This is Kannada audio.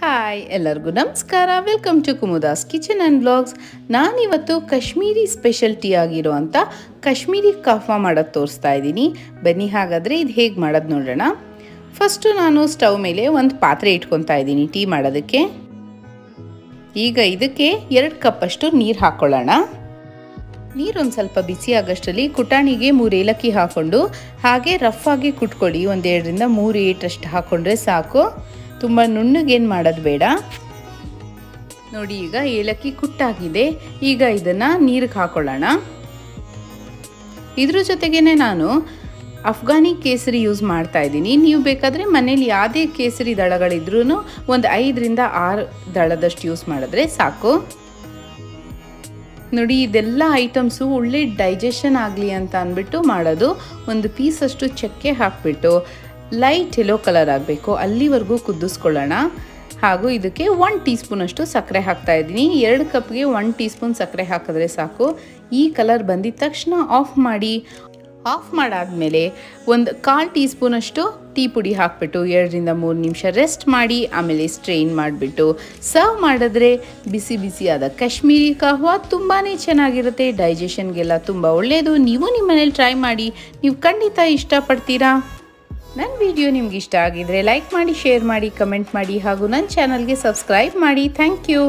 ಹಾಯ್ ಎಲ್ಲರಿಗೂ ನಮಸ್ಕಾರ. Welcome to Kumuda's kitchen and blogs. ನಾನಿವತ್ತು ಕಾಶ್ಮೀರಿ ಸ್ಪೆಷಲ್ಟಿ ಆಗಿರೋವಂಥ ಕಾಶ್ಮೀರಿ ಕಾಫಾ ಮಾಡೋದು ತೋರಿಸ್ತಾ ಇದ್ದೀನಿ. ಬನ್ನಿ ಹಾಗಾದರೆ ಇದು ಹೇಗೆ ಮಾಡೋದು ನೋಡೋಣ. ಫಸ್ಟು ನಾನು ಸ್ಟವ್ ಮೇಲೆ ಒಂದು ಪಾತ್ರೆ ಇಟ್ಕೊತಾ ಇದ್ದೀನಿ ಟೀ ಮಾಡೋದಕ್ಕೆ. ಈಗ ಇದಕ್ಕೆ 2 ಕಪ್ಪಷ್ಟು ನೀರು ಹಾಕ್ಕೊಳ್ಳೋಣ. ನೀರು ಒಂದು ಸ್ವಲ್ಪ ಬಿಸಿ ಆಗೋಷ್ಟರಲ್ಲಿ ಕುಟಾಣಿಗೆ 3 ಏಲಕ್ಕಿ ಹಾಕ್ಕೊಂಡು ಹಾಗೆ ರಫ್ ಆಗಿ ಕುಟ್ಕೊಳ್ಳಿ. 1-2 ರಿಂದ 3 ಏಟಷ್ಟು ಹಾಕ್ಕೊಂಡ್ರೆ ಸಾಕು. ತುಂಬ ನುಣ್ಣಗೇನು ಮಾಡೋದು ಬೇಡ. ನೋಡಿ ಈಗ ಏಲಕ್ಕಿ ಕುಟ್ಟಾಗಿದೆ. ಈಗ ಇದನ್ನು ನೀರಿಗೆ ಹಾಕೊಳ್ಳೋಣ. ಇದ್ರ ಜೊತೆಗೇನೆ ನಾನು ಅಫ್ಘಾನಿ ಕೇಸರಿ ಯೂಸ್ ಮಾಡ್ತಾ ಇದ್ದೀನಿ. ನೀವು ಬೇಕಾದರೆ ಮನೇಲಿ ಯಾವುದೇ ಕೇಸರಿ ದಳಗಳಿದ್ರೂ ಒಂದು 5 ರಿಂದ 6 ದಳದಷ್ಟು ಯೂಸ್ ಮಾಡಿದ್ರೆ ಸಾಕು. ನೋಡಿ ಇದೆಲ್ಲ ಐಟಮ್ಸು ಒಳ್ಳೆ ಡೈಜೆಷನ್ ಆಗಲಿ ಅಂತ ಅಂದ್ಬಿಟ್ಟು ಮಾಡೋದು. ಒಂದು ಪೀಸಷ್ಟು ಚಕ್ಕೆ ಹಾಕಿಬಿಟ್ಟು ಲೈಟ್ ಯೆಲ್ಲೋ ಕಲರ್ ಆಗಬೇಕು ಅಲ್ಲಿವರೆಗೂ ಕುದಿಸ್ಕೊಳ್ಳೋಣ. ಹಾಗೂ ಇದಕ್ಕೆ 1 ಟೀ ಸ್ಪೂನಷ್ಟು ಸಕ್ಕರೆ ಹಾಕ್ತಾ ಇದ್ದೀನಿ. 2 ಕಪ್ಗೆ 1 ಟೀ ಸ್ಪೂನ್ ಸಕ್ಕರೆ ಹಾಕಿದ್ರೆ ಸಾಕು. ಈ ಕಲರ್ ಬಂದಿದ ತಕ್ಷಣ ಆಫ್ ಮಾಡಿ. ಆಫ್ ಮಾಡಾದಮೇಲೆ ಒಂದು 1/4 ಟೀ ಸ್ಪೂನಷ್ಟು ಟೀ ಪುಡಿ ಹಾಕಿಬಿಟ್ಟು 2 ರಿಂದ 3 ನಿಮಿಷ ರೆಸ್ಟ್ ಮಾಡಿ ಆಮೇಲೆ ಸ್ಟ್ರೈನ್ ಮಾಡಿಬಿಟ್ಟು ಸರ್ವ್ ಮಾಡಿದ್ರೆ ಬಿಸಿ ಬಿಸಿಯಾದ ಕಾಶ್ಮೀರಿ ಕಾಹ್ವಾ ತುಂಬಾ ಚೆನ್ನಾಗಿರುತ್ತೆ. ಡೈಜೆಷನ್ಗೆಲ್ಲ ತುಂಬ ಒಳ್ಳೆಯದು. ನೀವು ನಿಮ್ಮ ಮನೇಲಿ ಟ್ರೈ ಮಾಡಿ. ನೀವು ಖಂಡಿತ ಇಷ್ಟಪಡ್ತೀರಾ. ನನ್ನ ವಿಡಿಯೋ ನಿಮ್ಗೆ ಇಷ್ಟ ಆಗಿದ್ರೆ ಲೈಕ್ ಮಾಡಿ, ಶೇರ್ ಮಾಡಿ, ಕಮೆಂಟ್ ಮಾಡಿ ಹಾಗೂ ನನ್ನ ಚಾನಲ್ಗೆ ಸಬ್ಸ್ಕ್ರೈಬ್ ಮಾಡಿ. Thank you.